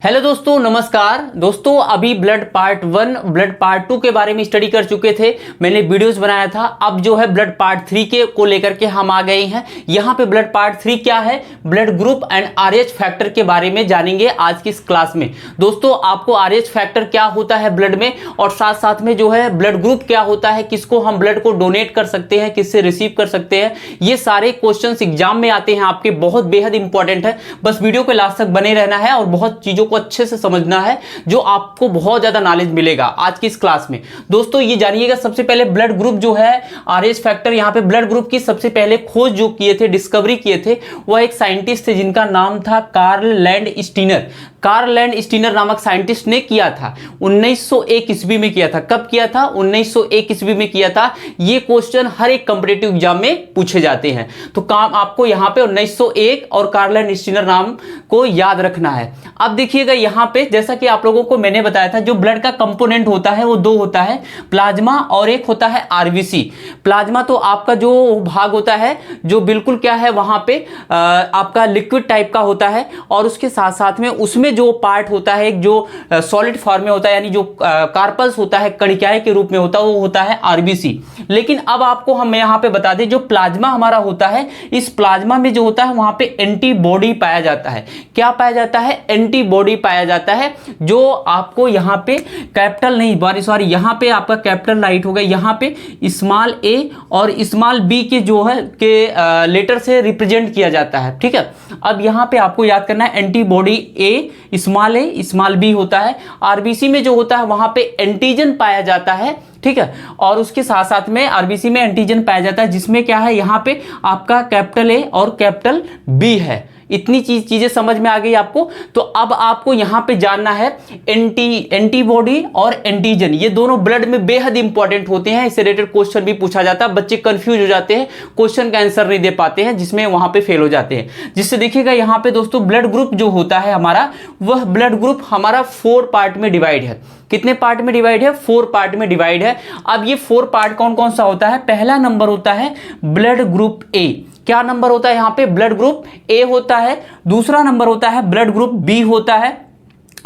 Hello दोस्तों, नमस्कार दोस्तों। अभी ब्लड पार्ट 1 ब्लड पार्ट 2 के बारे में स्टडी कर चुके थे, मैंने वीडियोस बनाया था। अब जो है ब्लड पार्ट 3 के को लेकर के हम आ गए हैं। यहाँ पे ब्लड पार्ट 3 क्या है, blood group and RH factor के बारे में जानेंगे आज की इस क्लास में। दोस्तों आपको आरएच फैक्टर क्या होता है ब्लड में, और साथ साथ में जो है ब्लड ग्रुप क्या होता है, किसको हम ब्लड को डोनेट कर सकते हैं, किससे रिसीव कर सकते हैं, ये सारे क्वेश्चन एग्जाम में आते हैं आपके, बहुत बेहद इंपॉर्टेंट है। बस वीडियो के लास्ट तक बने रहना है और बहुत चीजों को अच्छे से समझना है, जो आपको बहुत ज्यादा नॉलेज मिलेगा आज की इस क्लास में। दोस्तों ये जानिएगा, सबसे पहले ब्लड ग्रुप जो है आरएच फैक्टर, यहाँ पे ब्लड ग्रुप की सबसे पहले खोज जो किए थे, डिस्कवरी किए थे, वह एक साइंटिस्ट थे जिनका नाम था Karl Landsteiner. Karl Landsteiner नामक साइंटिस्ट ने किया था 1901 ईस्वी में किया था। कब किया था? 1901 ईस्वी में किया था। ये क्वेश्चन हर एक कॉम्पिटिटिव एग्जाम में पूछे जाते हैं, तो काम आपको यहाँ पे 1901 और कार्ल लैंड स्टीनर नाम को याद रखना है। अब देखिएगा यहाँ पे, जैसा कि आप लोगों को मैंने बताया था, जो ब्लड का कंपोनेंट होता है वो दो होता है, प्लाज्मा और एक होता है आरबीसी। प्लाज्मा तो आपका जो भाग होता है, जो बिल्कुल क्या है वहां पे आपका लिक्विड टाइप का होता है, और उसके साथ साथ में उसमें जो पार्ट होता है, एक जो सॉलिड फॉर्म में होता है, यानी जो कार्पल्स होता है, कणिकाएं के रूप में होता है, वो होता है आरबीसी। लेकिन अब आपको हम यहाँ पे बता दें, जो प्लाज्मा हमारा होता है, इस प्लाज्मा में जो होता है वहां पे एंटीबॉडी पाया जाता है। क्या पाया जाता है? एंटीबॉडी पाया जाता है, जो आपको यहाँ पे कैपिटल नहीं, सॉरी यहाँ पे आपका कैपिटल राइट हो गया, यहाँ पे स्मॉल ए और स्मॉल बी के जो है के लेटर से रिप्रेजेंट किया जाता है। ठीक है, अब यहाँ पे आपको याद करना है, एंटीबॉडी ए स्मॉल बी होता है। आरबीसी में जो होता है वहां पे एंटीजन पाया जाता है। ठीक है, और उसके साथ साथ में आरबीसी में एंटीजन पाया जाता है, जिसमें क्या है, यहाँ पे आपका कैपिटल ए और कैपिटल बी है। इतनी चीजें समझ में आ गई आपको। तो अब आपको यहां पे जानना है, एंटीबॉडी और एंटीजन, ये दोनों ब्लड में बेहद इंपॉर्टेंट होते हैं। इससे रिलेटेड क्वेश्चन भी पूछा जाता है, बच्चे कंफ्यूज हो जाते हैं, क्वेश्चन का आंसर नहीं दे पाते हैं, जिसमें वहां पे फेल हो जाते हैं। जिससे देखिएगा यहाँ पे दोस्तों, ब्लड ग्रुप जो होता है हमारा, वह ब्लड ग्रुप हमारा 4 पार्ट में डिवाइड है। कितने पार्ट में डिवाइड है? 4 पार्ट में डिवाइड है। अब ये 4 पार्ट कौन कौन सा होता है? पहला नंबर होता है ब्लड ग्रुप ए। क्या नंबर होता है यहाँ पे? ब्लड ग्रुप ए होता है। दूसरा नंबर होता है ब्लड ग्रुप बी होता है।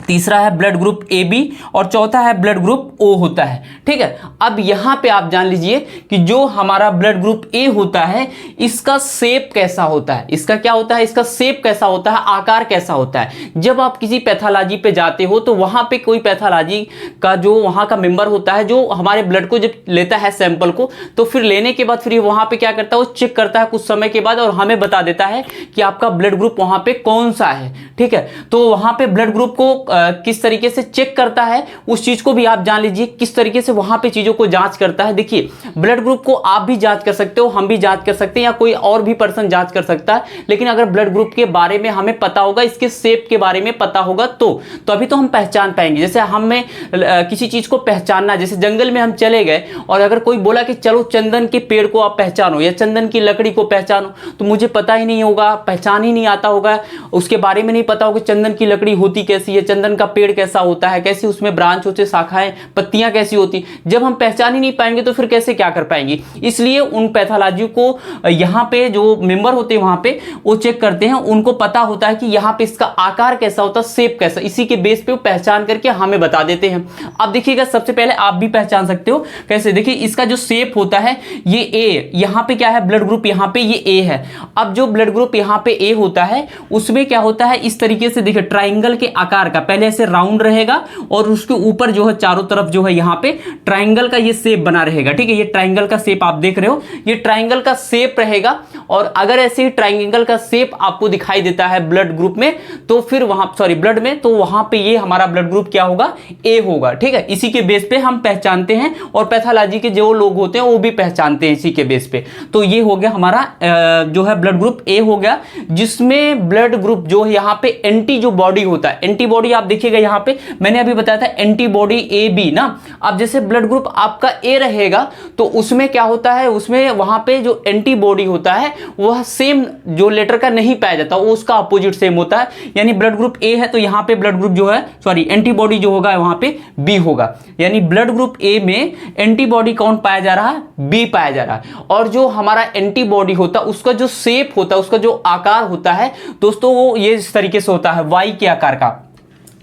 तीसरा है ब्लड ग्रुप ए बी, और चौथा है ब्लड ग्रुप ओ होता है। ठीक है, अब यहां पे आप जान लीजिए कि जो हमारा ब्लड ग्रुप ए होता है, इसका शेप कैसा होता है, इसका क्या होता है, इसका शेप कैसा होता है, आकार कैसा होता है। जब आप किसी पैथोलॉजी पे जाते हो, तो वहां पे कोई पैथोलॉजी का जो वहां का मेंबर होता है, जो हमारे ब्लड को जब लेता है सैंपल को, तो फिर लेने के बाद फिर वहां पे क्या करता है, वो चेक करता है कुछ समय के बाद, और हमें बता देता है कि आपका ब्लड ग्रुप वहां पे कौन सा है। ठीक है, तो वहां पे ब्लड ग्रुप को किस तरीके से चेक करता है, उस चीज को भी आप जान लीजिए, किस तरीके से वहां पे चीजों को जांच करता है। देखिए, ब्लड ग्रुप को आप भी जांच कर सकते हो, हम भी जांच कर सकते हैं, या कोई और भी पर्सन जांच कर सकता है। लेकिन अगर ब्लड ग्रुप के बारे में हमें पता होगा, इसके शेप के बारे में पता होगा, तो अभी तो हम पहचान पाएंगे। जैसे हमें किसी चीज को पहचानना, जैसे जंगल में हम चले गए और अगर कोई बोला कि चलो चंदन के पेड़ को आप पहचानो या चंदन की लकड़ी को पहचानो, तो मुझे पता ही नहीं होगा, पहचान ही नहीं आता होगा, उसके बारे में नहीं पता होगा चंदन की लकड़ी होती कैसी है, चंदन का पेड़ कैसा होता है, कैसी उसमें ब्रांच होते, शाखाएं, पत्तियां कैसी होती। जब हम पहचान ही नहीं पाएंगे तो फिर कैसे क्या कर पाएंगे। इसलिए उन पैथोलॉजी को यहाँ पे जो मेंबर होते हैं वहां पे वो चेक करते हैं, उनको पता होता है कि यहाँ पे इसका आकार कैसा होता है, शेप कैसा, इसी के बेस पे वो पहचान करके हमें बता देते हैं। अब देखिएगा, सबसे पहले आप भी पहचान सकते हो कैसे। देखिए, इसका जो शेप होता है, ये ए, यहाँ पे क्या है, ब्लड ग्रुप यहाँ पे ये ए है। अब जो ब्लड ग्रुप यहाँ पे ए होता है, उसमें क्या होता है, इस तरीके से देखिए, ट्राइंगल के आकार का, पहले ऐसे राउंड रहेगा और उसके ऊपर जो है चारों तरफ जो है यहाँ पे ट्राइंगल का ये शेप बना रहेगा। ठीक है, ये ट्राइंगल का शेप आप देख रहे हो, ये ट्राइंगल का शेप रहेगा। और अगर ऐसे ही ट्राइंगल का शेप आपको दिखाई देता है ब्लड ग्रुप में, तो फिर वहां, सॉरी ब्लड में, तो वहां पे ये हमारा ब्लड ग्रुप क्या होगा, ए होगा। ठीक है, इसी के बेस पे हम पहचानते हैं, और पैथोलॉजी के जो लोग होते हैं वो भी पहचानते हैं इसी के बेस पे। तो ये हो गया हमारा जो है ब्लड ग्रुप ए हो गया, जिसमें ब्लड ग्रुप जो है यहाँ पे एंटी जो बॉडी होता है, एंटीबॉडी आप देखिएगा यहाँ पे मैंने अभी बताया था एंटीबॉडी ए बी ना। अब जैसे ब्लड ग्रुप आपका ए रहेगा, तो उसमें क्या होता है, उसमें वहां पे जो एंटीबॉडी होता है वह सेम जो लेटर का नहीं पाया जाता, वो उसका अपोजिट सेम होता है। यानी ब्लड ग्रुप ए है तो यहाँ पे ब्लड ग्रुप जो है, सॉरी एंटीबॉडी जो होगा वहां पे बी होगा। यानी ब्लड ग्रुप ए में एंटीबॉडी कौन पाया जा रहा है, बी पाया जा रहा है। और जो हमारा एंटीबॉडी होता है, उसका जो शेप होता है, उसका जो आकार होता है दोस्तों, वो ये इस तरीके से होता है, वाई के आकार का।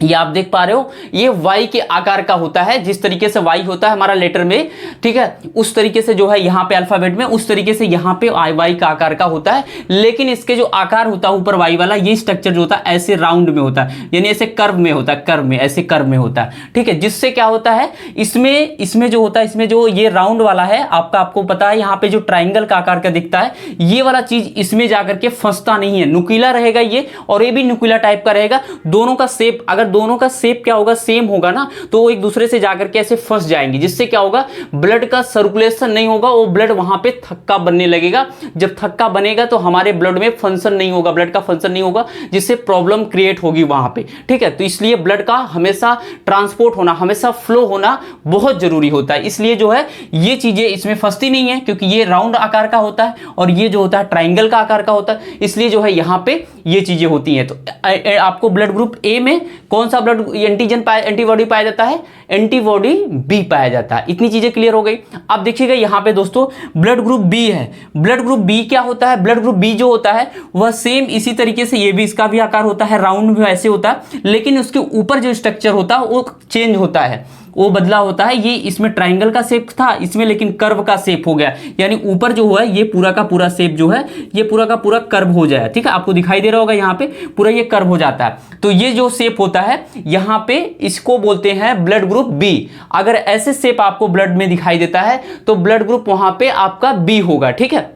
ये आप देख पा रहे हो, ये वाई के आकार का होता है, जिस तरीके से वाई होता है हमारा लेटर में, ठीक है, उस तरीके से जो है यहाँ पे अल्फाबेट में उस तरीके से यहाँ पे वाई का आकार का होता है। लेकिन इसके जो आकार होता है ऊपर वाई वाला, ये स्ट्रक्चर जो होता है ऐसे राउंड में होता है, यानी ऐसे कर्व में होता है, कर्व में, ऐसे कर्व में होता है, ठीक है। जिससे क्या होता है, इसमें जो होता है, इसमें जो ये राउंड वाला है आपको पता है, यहाँ पे जो ट्राइंगल का आकार का दिखता है, ये वाला चीज इसमें जाकर के फंसता नहीं है, नुकीला रहेगा ये, और ये भी नुकीला टाइप का रहेगा। दोनों का शेप, अगर दोनों का शेप क्या होगा, सेम होगा ना, तो वो एक दूसरे से जाकर के ऐसे फंस जाएंगे, जिससे क्या होगा, ब्लड का सर्कुलेशन नहीं होगा, वो ब्लड वहां पे थक्का बनने लगेगा। जब थक्का बनेगा तो हमारे ब्लड में फंक्शन नहीं होगा, ब्लड का फंक्शन नहीं होगा, जिससे प्रॉब्लम क्रिएट होगी वहां पे, ठीक है। तो इसलिए ब्लड का हमेशा ट्रांसपोर्ट होना, हमेशा फ्लो होना बहुत जरूरी होता है। इसलिए जो है ये चीजें इसमें फंसती नहीं है, क्योंकि ये राउंड आकार का होता है और ये जो होता है ट्राइंगल का आकार का होता है, इसलिए जो है यहां पे ये चीजें होती हैं। तो आपको ब्लड ग्रुप ए में कौन सा ब्लड एंटीजन एंटीबॉडी पाया जाता है, एंटीबॉडी बी पाया जाता है। इतनी चीजें क्लियर हो गई। अब देखिएगा यहाँ पे दोस्तों ब्लड ग्रुप बी है। ब्लड ग्रुप बी क्या होता है, ब्लड ग्रुप बी जो होता है वह सेम इसी तरीके से, ये भी इसका भी आकार होता है, राउंड भी ऐसे होता है, लेकिन उसके ऊपर जो स्ट्रक्चर होता है वो चेंज होता है, वो बदला होता है। ये इसमें ट्राइंगल का शेप था, इसमें लेकिन कर्व का शेप हो गया, यानी ऊपर जो है ये पूरा का पूरा शेप जो है ये पूरा का पूरा कर्व हो जाए, ठीक है। आपको दिखाई दे रहा होगा यहाँ पे पूरा ये कर्व हो जाता है। तो ये जो शेप होता है यहाँ पे, इसको बोलते हैं ब्लड ग्रुप बी। अगर ऐसे शेप आपको ब्लड में दिखाई देता है तो ब्लड ग्रुप वहां पे आपका बी होगा, ठीक है।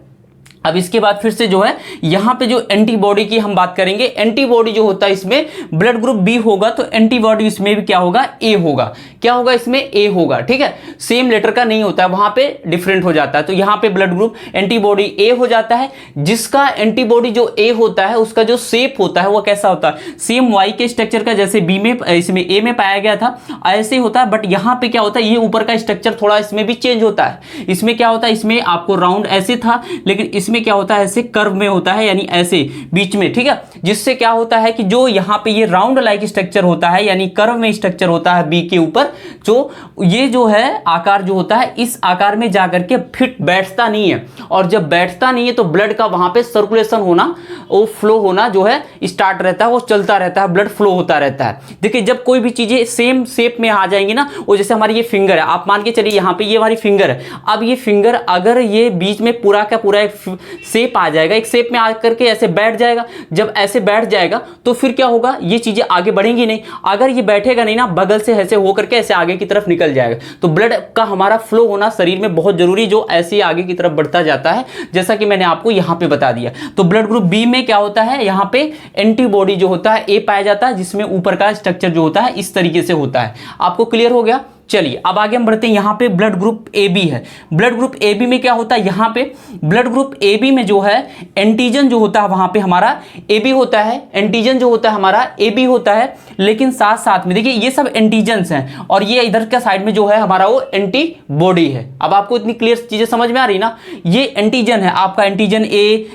अब इसके बाद फिर से जो है यहाँ पे जो एंटीबॉडी की हम बात करेंगे, एंटीबॉडी जो होता है इसमें ब्लड ग्रुप बी होगा तो एंटीबॉडी इसमें भी क्या होगा, ए होगा। क्या होगा इसमें, ए होगा, ठीक है। सेम लेटर का नहीं होता है, वहां पे डिफरेंट हो जाता है। तो यहाँ पे ब्लड ग्रुप एंटीबॉडी ए हो जाता है, जिसका एंटीबॉडी जो ए होता है उसका जो शेप होता है वो कैसा होता है, सेम वाई के स्ट्रक्चर का, जैसे बी में इसमें ए में पाया गया था ऐसे ही होता है। बट यहाँ पे क्या होता है, ये ऊपर का स्ट्रक्चर थोड़ा इसमें भी चेंज होता है। इसमें क्या होता है, इसमें आपको राउंड ऐसे था, लेकिन इसमें क्या होता है ऐसे कर्व में होता है, यानी ऐसे बीच में, ठीक है। जिससे क्या होता है कि जो यहाँ पे ये राउंड लाइक स्ट्रक्चर होता है, यानी कर्व में स्ट्रक्चर होता है बी के ऊपर, जो ये जो है आकार जो होता है इस आकार में जाकर के फिट बैठता नहीं है। और जब बैठता नहीं है तो ब्लड का वहां पे सर्कुलेशन होना, वो फ्लो होना जो है स्टार्ट रहता है, वो चलता रहता है, ब्लड फ्लो होता रहता है। देखिए जब कोई भी चीजें सेम शेप में आ जाएंगी ना, वो जैसे हमारी ये फिंगर है, आप मान के चलिए यहाँ पे ये हमारी फिंगर है। अब ये फिंगर अगर ये बीच में पूरा का पूरा एक शेप आ जाएगा, एक शेप में आकर के ऐसे बैठ जाएगा, जब ऐसे बैठ जाएगा तो फिर क्या होगा, ये चीजें आगे बढ़ेंगी नहीं। अगर ये बैठेगा नहीं ना, बगल से ऐसे होकर के ऐसे आगे की तरफ निकल जाएगा। तो ब्लड का हमारा फ्लो होना शरीर में बहुत जरूरी, जो ऐसे आगे की तरफ बढ़ता जाता है, जैसा कि मैंने आपको यहां पे बता दिया। तो ब्लड ग्रुप बी में क्या होता है, यहां पे एंटीबॉडी जो होता है ए पाया जाता है, जिसमें ऊपर का स्ट्रक्चर जो होता है इस तरीके से होता है। आपको क्लियर हो गया। चलिए अब आगे हम बढ़ते हैं। यहाँ पे ब्लड ग्रुप ए बी है। ब्लड ग्रुप ए बी में क्या होता है, यहाँ पे ब्लड ग्रुप ए बी में जो है एंटीजन जो होता है वहां पे हमारा ए बी होता है, एंटीजन जो होता है हमारा ए बी होता है। लेकिन साथ साथ में देखिए ये सब एंटीजन्स हैं और ये इधर का साइड में जो है हमारा वो एंटीबॉडी है। अब आपको इतनी क्लियर चीजें समझ में आ रही ना, ये एंटीजन है आपका, antigen A,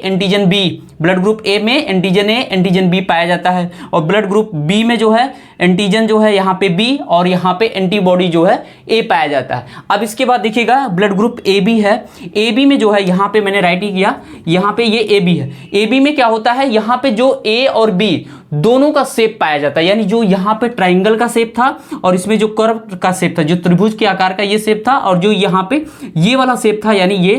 antigen B. Blood group A में एंटीजन ए, एंटीजन बी पाया जाता है, और ब्लड ग्रुप बी में जो है एंटीजन जो है यहाँ पे बी, और यहाँ पे एंटीबॉडी जो है ए पाया जाता है। अब इसके बाद देखिएगा ब्लड ग्रुप ए बी है। ए बी में जो है यहाँ पे मैंने राइट ही किया, यहाँ पे ये ए बी है। ए बी में क्या होता है, यहाँ पे जो ए और बी दोनों का शेप पाया जाता है, यानी जो यहाँ पे ट्राइंगल का शेप था और इसमें जो कर्व का शेप था, जो त्रिभुज के आकार का ये शेप था, और जो यहाँ पे ये वाला शेप था, यानी ये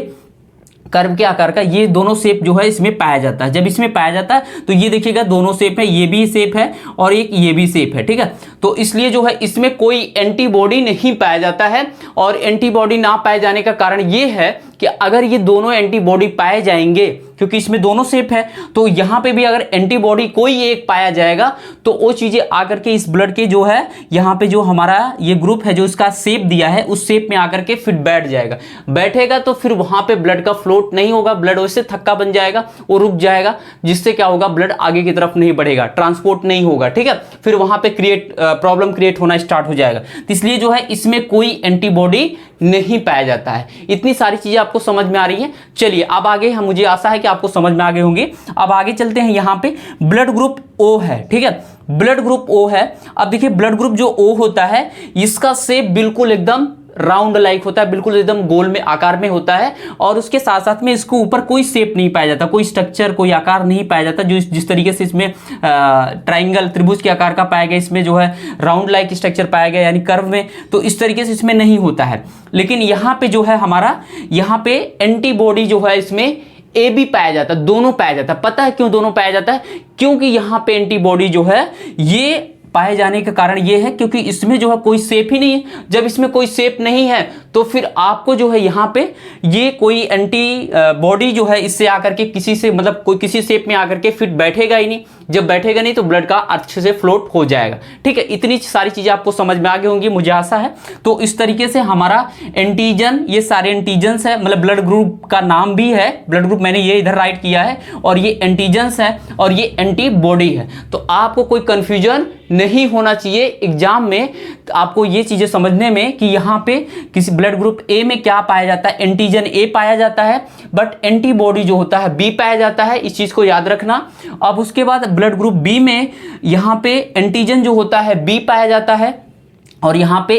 कर्व के आकार का, ये दोनों शेप जो है इसमें पाया जाता है। जब इसमें पाया जाता है तो ये देखिएगा दोनों शेप है, ये भी शेप है और एक ये भी शेप है, ठीक है। तो इसलिए जो है इसमें कोई एंटीबॉडी नहीं पाया जाता है, और एंटीबॉडी ना पाए जाने का कारण ये है कि अगर ये दोनों एंटीबॉडी पाए जाएंगे, क्योंकि इसमें दोनों शेप है, तो यहां पे भी अगर एंटीबॉडी कोई एक पाया जाएगा तो वो चीजें आकर के इस ब्लड के जो है यहां पे जो हमारा ये ग्रुप है जो इसका शेप दिया है उस शेप में आकर के फिर बैठ जाएगा। बैठेगा तो फिर वहां पे ब्लड का फ्लोट नहीं होगा, ब्लड वैसे थक्का बन जाएगा, वो रुक जाएगा, जिससे क्या होगा, ब्लड आगे की तरफ नहीं बढ़ेगा, ट्रांसपोर्ट नहीं होगा, ठीक है। फिर वहां पे प्रॉब्लम क्रिएट होना स्टार्ट हो जाएगा। तो इसलिए जो है इसमें कोई एंटीबॉडी नहीं पाया जाता है। इतनी सारी चीजें आपको समझ में आ रही हैं। चलिए अब आगे हम, मुझे आशा है कि आपको समझ में आ गए होंगे। अब आगे चलते हैं। यहाँ पे ब्लड ग्रुप ओ है, ठीक है, ब्लड ग्रुप ओ है। अब देखिए ब्लड ग्रुप जो ओ होता है इसका शेप बिल्कुल एकदम राउंड लाइक होता है, बिल्कुल एकदम गोल में आकार में होता है। और उसके साथ साथ में इसके ऊपर कोई शेप नहीं पाया जाता, कोई स्ट्रक्चर, कोई आकार नहीं पाया जाता जो जिस तरीके से इसमें ट्राइंगल त्रिभुज के आकार का पाया गया, इसमें जो है राउंड लाइक स्ट्रक्चर पाया गया यानी कर्व में, तो इस तरीके से इसमें नहीं होता है। लेकिन यहाँ पे जो है हमारा, यहाँ पे एंटीबॉडी जो है इसमें ए बी पाया जाता है, दोनों पाया जाता है। पता है क्यों दोनों पाया जाता है? क्योंकि यहाँ पे एंटीबॉडी जो है ये पाए जाने का कारण ये है क्योंकि इसमें जो है कोई शेप ही नहीं है। जब इसमें कोई शेप नहीं है तो फिर आपको जो है यहाँ पे ये कोई एंटी बॉडी जो है इससे आकर के किसी से, मतलब कोई किसी शेप में आकर के फिट बैठेगा ही नहीं। जब बैठेगा नहीं तो ब्लड का अच्छे से फ्लोट हो जाएगा। ठीक है, इतनी सारी चीजें आपको समझ में आ गई होंगी, मुझे आशा है। तो इस तरीके से हमारा एंटीजन, ये सारे एंटीजन्स है, मतलब ब्लड ग्रुप का नाम भी है, ब्लड ग्रुप मैंने ये इधर राइट किया है, और ये एंटीजन्स है और ये एंटीबॉडी है। तो आपको कोई कंफ्यूजन नहीं होना चाहिए एग्जाम में, आपको ये चीजें समझने में कि यहाँ पे किसी ब्लड ग्रुप ए में क्या पाया जाता है, एंटीजन ए पाया जाता है, बट एंटीबॉडी जो होता है बी पाया जाता है। इस चीज को याद रखना। अब उसके बाद ब्लड ग्रुप बी में यहाँ पे एंटीजन जो होता है बी पाया जाता है, और यहाँ पे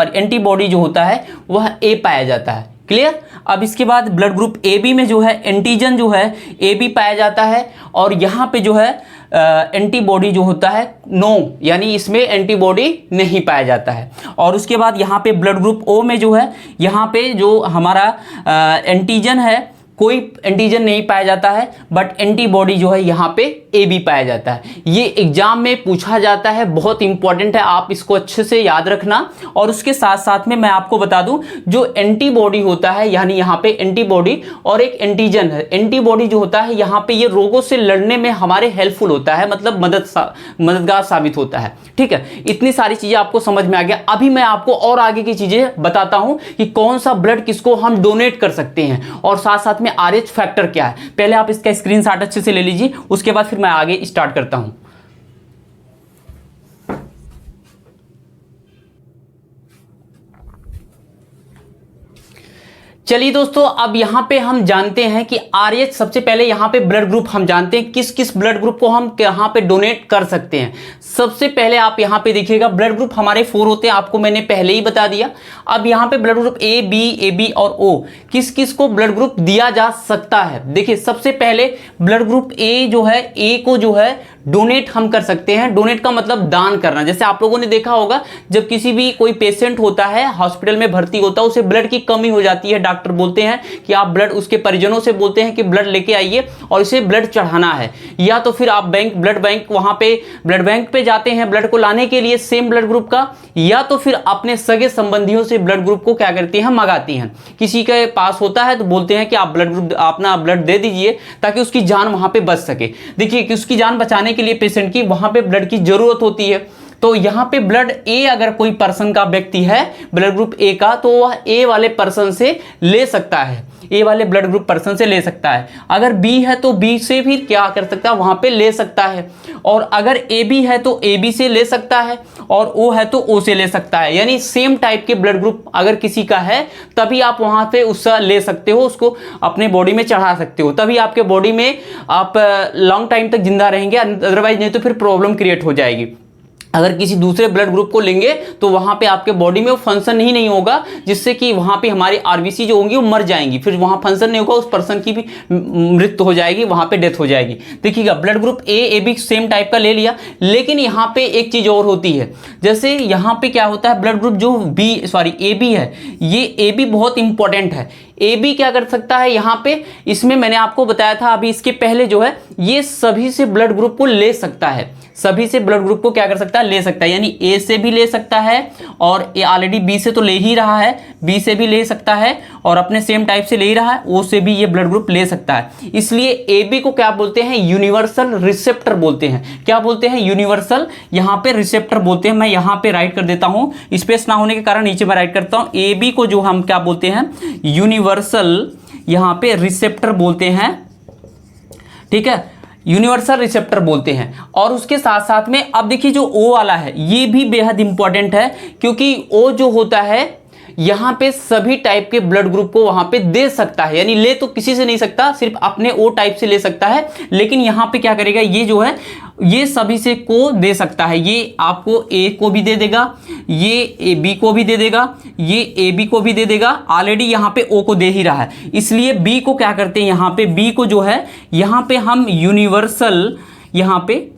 एंटीबॉडी जो होता है वह ए पाया जाता है। क्लियर? अब इसके बाद ब्लड ग्रुप ए बी में जो है एंटीजन जो है ए बी पाया जाता है, और यहाँ पे जो है एंटीबॉडी जो होता है नो, यानी इसमें एंटीबॉडी नहीं पाया जाता है। और उसके बाद यहाँ पे ब्लड ग्रुप ओ में जो है, यहाँ पे जो हमारा एंटीजन है, कोई एंटीजन नहीं पाया जाता है, बट एंटीबॉडी जो है यहाँ पे ए बी पाया जाता है। ये एग्जाम में पूछा जाता है, बहुत इंपॉर्टेंट है, आप इसको अच्छे से याद रखना। और उसके साथ साथ में मैं आपको बता दूं, जो एंटीबॉडी होता है, यानी यहाँ पे एंटीबॉडी और एक एंटीजन है। एंटीबॉडी जो होता है यहाँ पे ये रोगों से लड़ने में हमारे हेल्पफुल होता है, मतलब मददगार साबित होता है। ठीक है, इतनी सारी चीजें आपको समझ में आ गया। अभी मैं आपको और आगे की चीजें बताता हूं कि कौन सा ब्लड किसको हम डोनेट कर सकते हैं, और साथ साथ में RH फैक्टर क्या है। पहले आप इसका स्क्रीनशॉट अच्छे से ले लीजिए, उसके बाद फिर मैं आगे स्टार्ट करता हूं। चलिए दोस्तों, अब यहां पे हम जानते हैं कि RH, सबसे पहले यहां पे ब्लड ग्रुप हम जानते हैं किस किस ब्लड ग्रुप को हम यहां पे डोनेट कर सकते हैं। सबसे पहले आप यहां पे देखिएगा, ब्लड ग्रुप हमारे 4 होते हैं, आपको मैंने पहले ही बता दिया। अब यहां पे ब्लड ग्रुप ए बी और O, किस किस को ब्लड ग्रुप दिया जा सकता है। देखिए, सबसे पहले ब्लड ग्रुप ए जो है, ए को जो है डोनेट हम कर सकते हैं। डोनेट का मतलब दान करना। जैसे आप लोगों ने देखा होगा, जब किसी भी कोई पेशेंट होता है, हॉस्पिटल में भर्ती होता है, उसे ब्लड की कमी हो जाती है, डॉक्टर बोलते हैं कि आप ब्लड, उसके परिजनों से बोलते हैं कि ब्लड लेके आइए और इसे ब्लड चढ़ाना है। या तो फिर आप ब्लड बैंक, वहां पे ब्लड बैंक पे जाते हैं ब्लड को लाने के लिए सेम ब्लड ग्रुप का, या तो फिर अपने सगे संबंधियों से ब्लड ग्रुप को क्या करती हैं, मंगाती हैं। किसी के पास होता है तो बोलते हैं कि आप ब्लड ग्रुप, अपना ब्लड दे दीजिए ताकि उसकी जान वहां पे बच सके। देखिए कि उसकी जान बचाने के लिए पेशेंट की वहां पे ब्लड की जरूरत होती है। तो यहां पे ब्लड ए, अगर कोई पर्सन का व्यक्ति है ब्लड ग्रुप ए का, तो वह ए वाले पर्सन से ले सकता है, ए वाले ब्लड ग्रुप पर्सन से ले सकता है। अगर बी है तो बी से भी क्या कर सकता है, वहां पे ले सकता है। और अगर ए बी है तो ए बी से ले सकता है, और ओ है तो ओ से ले सकता है। यानी सेम टाइप के ब्लड ग्रुप अगर किसी का है तभी आप वहां पे उससे ले सकते हो, उसको अपने बॉडी में चढ़ा सकते हो, तभी आपके बॉडी में आप लॉन्ग टाइम तक जिंदा रहेंगे। अदरवाइज नहीं तो फिर प्रॉब्लम क्रिएट हो जाएगी। अगर किसी दूसरे ब्लड ग्रुप को लेंगे तो वहां पे आपके बॉडी में वो फंक्शन ही नहीं होगा, जिससे कि वहां पे हमारी आरबीसी जो होंगी वो मर जाएंगी, फिर वहां फंक्शन नहीं होगा, उस पर्सन की भी मृत्यु हो जाएगी, वहां पे डेथ हो जाएगी। देखिएगा, blood group A B same type का ले लिया, लेकिन यहाँ पे एक चीज और होती है। जैसे यहाँ पे क्या होता है, ब्लड ग्रुप जो ए बी है, ये ए बी बहुत इंपॉर्टेंट है। ए बी क्या कर सकता है यहाँ पे, इसमें मैंने आपको बताया था अभी इसके पहले जो है, ये सभी से ब्लड ग्रुप को ले सकता है, सभी से ब्लड ग्रुप को क्या कर सकता है, ले सकता है। यानी ए से भी ले सकता है, और ए ऑलरेडी बी से तो ले ही रहा है, बी से भी ले सकता है, और अपने सेम टाइप से ले ही रहा है, ओ से भी ये ब्लड ग्रुप ले सकता है। इसलिए ए बी को क्या बोलते हैं, यूनिवर्सल रिसेप्टर बोलते हैं। क्या बोलते हैं, यूनिवर्सल, यहाँ पे रिसेप्टर बोलते हैं। मैं यहाँ पे राइट कर देता हूँ, स्पेस ना होने के कारण नीचे मैं राइट करता हूँ। ए बी को जो हम क्या बोलते हैं, यूनिवर्सल यहाँ पे रिसेप्टर बोलते हैं। ठीक है, यूनिवर्सल रिसेप्टर बोलते हैं। और उसके साथ साथ में अब देखिए, जो ओ वाला है ये भी बेहद इंपॉर्टेंट है, क्योंकि ओ जो होता है यहाँ पे सभी टाइप के ब्लड ग्रुप को वहां पे दे सकता है, यानी ले तो किसी से नहीं सकता, सिर्फ अपने ओ टाइप से ले सकता है, लेकिन यहाँ पे क्या करेगा, ये जो है ये सभी से को दे सकता है। ये आपको ए को भी दे देगा, ये ए बी को भी दे देगा, ये ए बी को भी दे देगा, ऑलरेडी यहाँ पे ओ को दे ही रहा है, इसलिए बी को क्या करते हैं, यहाँ पे बी को जो है यहाँ पे हम यूनिवर्सल यहाँ पे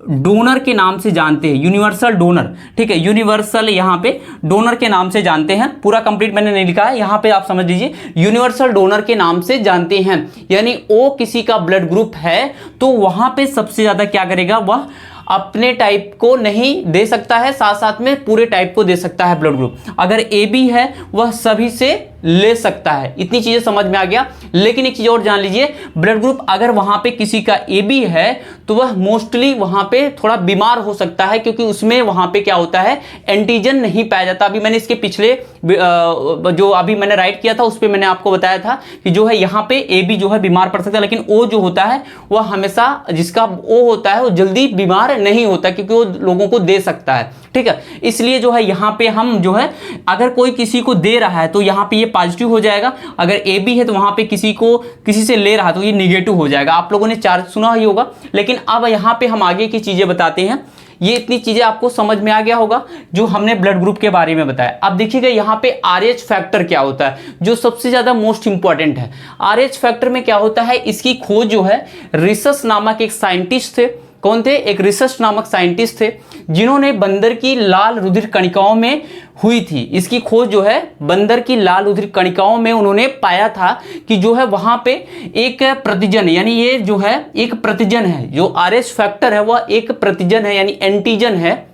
डोनर के नाम से जानते हैं, यूनिवर्सल डोनर, ठीक है, यूनिवर्सल यहाँ पे डोनर के नाम से जानते हैं। पूरा कंप्लीट मैंने नहीं लिखा है, यहाँ पे आप समझ लीजिए यूनिवर्सल डोनर के नाम से जानते हैं, यानी ओ किसी का ब्लड ग्रुप है तो वहां पे सबसे ज्यादा क्या करेगा, वह अपने टाइप को नहीं दे सकता है, साथ साथ में पूरे टाइप को दे सकता है ब्लड ग्रुप। अगर ए बी है वह सभी से ले सकता है। इतनी चीजें समझ में आ गया। लेकिन एक चीज और जान लीजिए, ब्लड ग्रुप अगर वहां पे किसी का ए बी है तो वह मोस्टली वहां पे थोड़ा बीमार हो सकता है, क्योंकि उसमें वहां पे क्या होता है, एंटीजन नहीं पाया जाता। अभी मैंने इसके पिछले जो अभी मैंने राइट किया था उस पर मैंने आपको बताया था कि जो है यहाँ पे ए बी जो है बीमार पड़ सकता है, लेकिन ओ जो होता है वह हमेशा, जिसका ओ होता है वो जल्दी बीमार नहीं होता, क्योंकि वो लोगों को दे सकता है, ठीक है। इसलिए जो है यहाँ पे हम जो है अगर कोई किसी को दे रहा है तो यहाँ पे ये पॉजिटिव हो जाएगा, अगर ए बी है तो वहां पे किसी से ले रहा है तो ये निगेटिव हो जाएगा। आप लोगों ने चार्ज सुना ही होगा। लेकिन अब यहाँ पे हम आगे की चीजें बताते हैं। ये इतनी चीजें आपको समझ में आ गया होगा जो हमने ब्लड ग्रुप के बारे में बताया। अब देखिएगा यहाँ पे आरएच फैक्टर क्या होता है, जो सबसे ज्यादा मोस्ट इंपॉर्टेंट है। आरएच फैक्टर में क्या होता है, इसकी खोज जो है रिसस नामक एक साइंटिस्ट थे। कौन थे? एक रिसर्च नामक साइंटिस्ट थे, जिन्होंने बंदर की लाल रुधिर कणिकाओं में हुई थी। इसकी खोज जो है बंदर की लाल रुधिर कणिकाओं में उन्होंने पाया था कि जो है वहां पे एक प्रतिजन, यानी ये जो है एक प्रतिजन है, जो आरएच फैक्टर है वह एक प्रतिजन है, यानी एंटीजन है,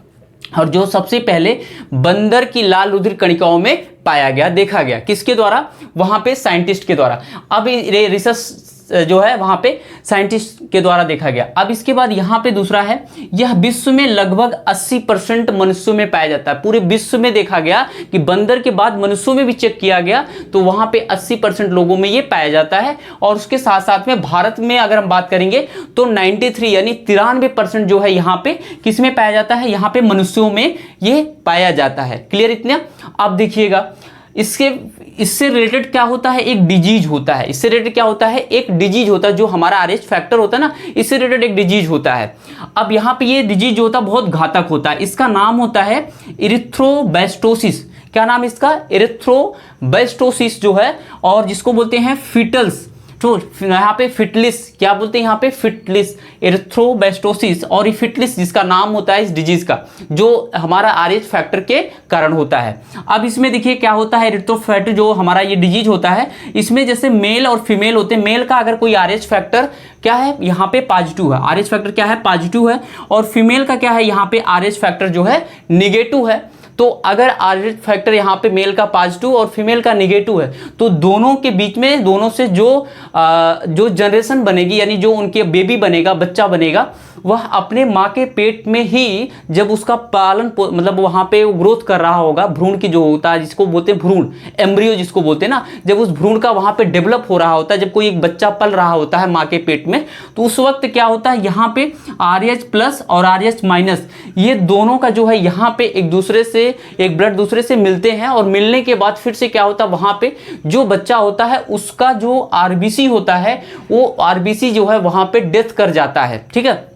और जो सबसे पहले बंदर की लाल रुधिर कणिकाओं में पाया गया, देखा गया। किसके द्वारा? वहां पे साइंटिस्ट के द्वारा। अब रिसर्च जो है वहां पे साइंटिस्ट के द्वारा देखा गया। अब इसके बाद यहाँ पे दूसरा है, यह विश्व में लगभग 80% मनुष्यों में पाया जाता है। पूरे विश्व में देखा गया कि बंदर के बाद मनुष्यों में भी चेक किया गया तो वहां पे 80% लोगों में ये पाया जाता है। और उसके साथ साथ में भारत में अगर हम बात करेंगे तो 93 यानी 93% जो है यहाँ पे किस में पाया जाता है, यहाँ पे मनुष्यों में ये पाया जाता है। क्लियर इतना? अब देखिएगा इससे रिलेटेड क्या होता है, एक डिजीज होता है। इससे रिलेटेड क्या होता है, एक डिजीज होता है। जो हमारा आरएच फैक्टर होता है ना, इससे रिलेटेड एक डिजीज होता है। अब यहाँ पे ये डिजीज जो होता है बहुत घातक होता है। इसका नाम होता है इरिथ्रोब्लास्टोसिस। क्या नाम इसका? इरिथ्रोब्लास्टोसिस जो है, और जिसको बोलते हैं फिटल्स। तो यहाँ पे फिटलिस, क्या बोलते हैं यहाँ पे? फिटलिस, एरिथ्रोब्लास्टोसिस। और ये फिटलिस जिसका नाम होता है इस डिजीज का, जो हमारा आरएच फैक्टर के कारण होता है। अब इसमें देखिए क्या होता है, एरिथ्रोफैक्टर जो हमारा ये डिजीज होता है, इसमें जैसे मेल और फीमेल होते हैं। मेल का अगर कोई आरएच फैक्टर क्या है, यहाँ पे पॉजिटिव है, आरएच फैक्टर क्या है, पॉजिटिव है, और फीमेल का क्या है, यहाँ पे आरएच फैक्टर जो है निगेटिव है। तो अगर आरएच फैक्टर यहाँ पे मेल का पॉजिटिव और फीमेल का निगेटिव है तो दोनों के बीच में, दोनों से जो जनरेशन बनेगी, यानी जो उनके बेबी बनेगा, बच्चा बनेगा, वह अपने माँ के पेट में ही जब उसका पालन मतलब वहाँ पे ग्रोथ कर रहा होगा, भ्रूण की जो होता है जिसको बोलते हैं भ्रूण, एम्ब्रियो जिसको बोलते हैं ना, जब उस भ्रूण का वहाँ पे डेवलप हो रहा होता है, जब कोई एक बच्चा पल रहा होता है माँ के पेट में, तो उस वक्त क्या होता है, यहाँ पे आरएच प्लस और आरएच माइनस ये दोनों का जो है यहाँ पे एक दूसरे से, एक ब्लड दूसरे से मिलते हैं, और मिलने के बाद फिर से क्या होता है, वहाँ पे जो बच्चा होता है उसका जो आरबीसी होता है वो आरबीसी जो है वहाँ पे डेथ कर जाता है, ठीक है।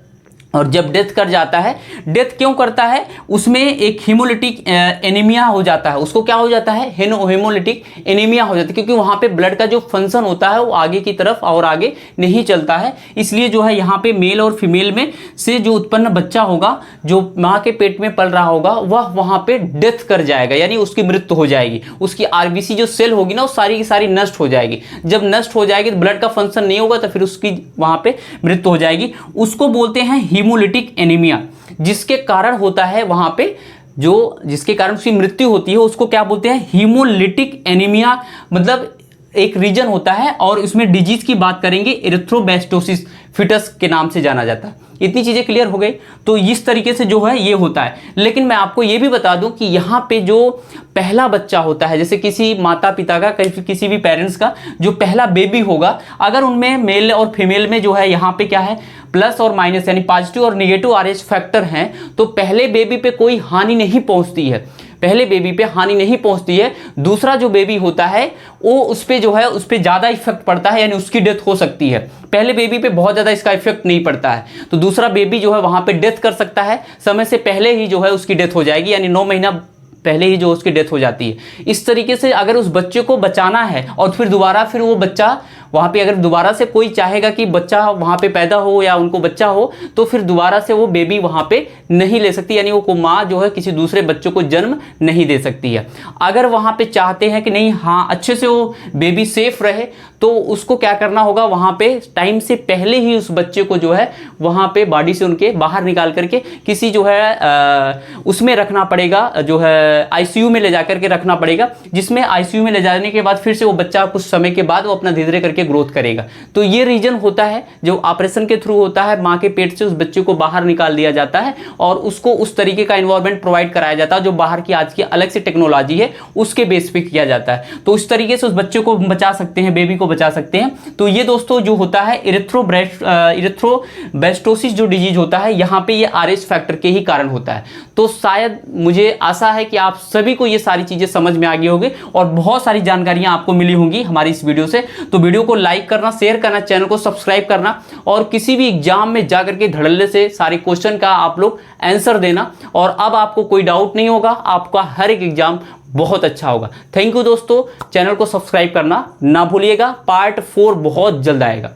और जब डेथ कर जाता है, डेथ क्यों करता है, उसमें एक हीमोलिटिक एनीमिया हो जाता है। उसको क्या हो जाता है, हीमोलिटिक एनीमिया हो जाता है, क्योंकि वहाँ पे ब्लड का जो फंक्शन होता है वो आगे की तरफ और आगे नहीं चलता है। इसलिए जो है यहाँ पे मेल और फीमेल में से जो उत्पन्न बच्चा होगा, जो माँ के पेट में पल रहा होगा, वह वहाँ पे डेथ कर जाएगा, यानी उसकी मृत्यु हो जाएगी। उसकी आरबीसी जो सेल होगी ना, वो सारी की सारी नष्ट हो जाएगी। जब नष्ट हो जाएगी तो ब्लड का फंक्शन नहीं होगा, तो फिर उसकी वहाँ पे मृत्यु हो जाएगी। उसको बोलते हैं हीमोलिटिक एनीमिया, जिसके कारण होता है वहां पे जो, जिसके कारण उसकी मृत्यु होती है, उसको क्या बोलते हैं, हीमोलिटिक एनीमिया, मतलब एक रीजन होता है। और इसमें डिजीज की बात करेंगे, एरिथ्रोब्लास्टोसिस फिटस के नाम से जाना जाता है। इतनी चीजें क्लियर हो गई। तो इस तरीके से जो है ये होता है। लेकिन मैं आपको ये भी बता दूं कि यहाँ पे जो पहला बच्चा होता है, जैसे किसी माता पिता का, किसी भी पेरेंट्स का जो पहला बेबी होगा, अगर उनमें मेल और फीमेल में जो है यहाँ पे क्या है, प्लस और माइनस यानी पॉजिटिव और निगेटिव आरएच फैक्टर हैं, तो पहले बेबी पे कोई हानि नहीं पहुंचती है। पहले बेबी पे हानि नहीं पहुंचती है, दूसरा जो बेबी होता है वो उस पे जो है उस पे ज़्यादा इफेक्ट पड़ता है, यानी उसकी डेथ हो सकती है। पहले बेबी पे बहुत ज़्यादा इसका इफेक्ट नहीं पड़ता है, तो दूसरा बेबी जो है वहाँ पे डेथ कर सकता है, समय से पहले ही जो है उसकी डेथ हो जाएगी, यानी 9 महीना पहले ही जो उसकी डेथ हो जाती है। इस तरीके से अगर उस बच्चे को बचाना है और फिर दोबारा फिर वो बच्चा वहाँ पे अगर दोबारा से कोई चाहेगा कि बच्चा वहाँ पे पैदा हो या उनको बच्चा हो, तो फिर दोबारा से वो बेबी वहाँ पे नहीं ले सकती, यानी वो माँ जो है किसी दूसरे बच्चों को जन्म नहीं दे सकती है। अगर वहाँ पे चाहते हैं कि नहीं हाँ अच्छे से वो बेबी सेफ रहे, तो उसको क्या करना होगा, वहाँ पे टाइम से पहले ही उस बच्चे को जो है वहाँ पे बॉडी से उनके बाहर निकाल करके किसी जो है उसमें रखना पड़ेगा, जो है आईसीयू में ले जा करके रखना पड़ेगा, जिसमें आईसीयू में ले जाने के बाद फिर से वो बच्चा कुछ समय के बाद वो अपना धीरे धीरे करके ग्रोथ करेगा। तो ये रीजन होता है जो ऑपरेशन के थ्रू होता है, माँ के पेट से उस बच्चे को बाहर निकाल दिया जाता है और उसको उस तरीके का एनवायरनमेंट प्रोवाइड कराया जाता है जो बाहर की आज की अलग से टेक्नोलॉजी है उसके बेस पे किया जाता है। तो इस तरीके से उस बच्चे को बचा सकते हैं, बेबी को बचा सकते हैं। तो ये दोस्तों जो होता है इरिथ्रोब्लास्टोसिस जो डिजीज होता है, यहाँ पे ये RH फैक्टर के ही कारण होता है। तो शायद मुझे आशा है कि आप सभी को ये सारी चीजें समझ में आ गई होगी और बहुत सारी जानकारियां आपको मिली होंगी हमारी इस वीडियो से। तो वीडियो को लाइक करना, शेयर करना, चैनल को सब्सक्राइब करना और किसी भी एग्जाम में जाकर के धड़ल्ले से सारे क्वेश्चन का आप लोग आंसर देना। और अब आपको कोई डाउट नहीं होगा, आपका हर एक एग्जाम बहुत अच्छा होगा। थैंक यू दोस्तों, चैनल को सब्सक्राइब करना ना भूलिएगा। पार्ट 4 बहुत जल्द आएगा।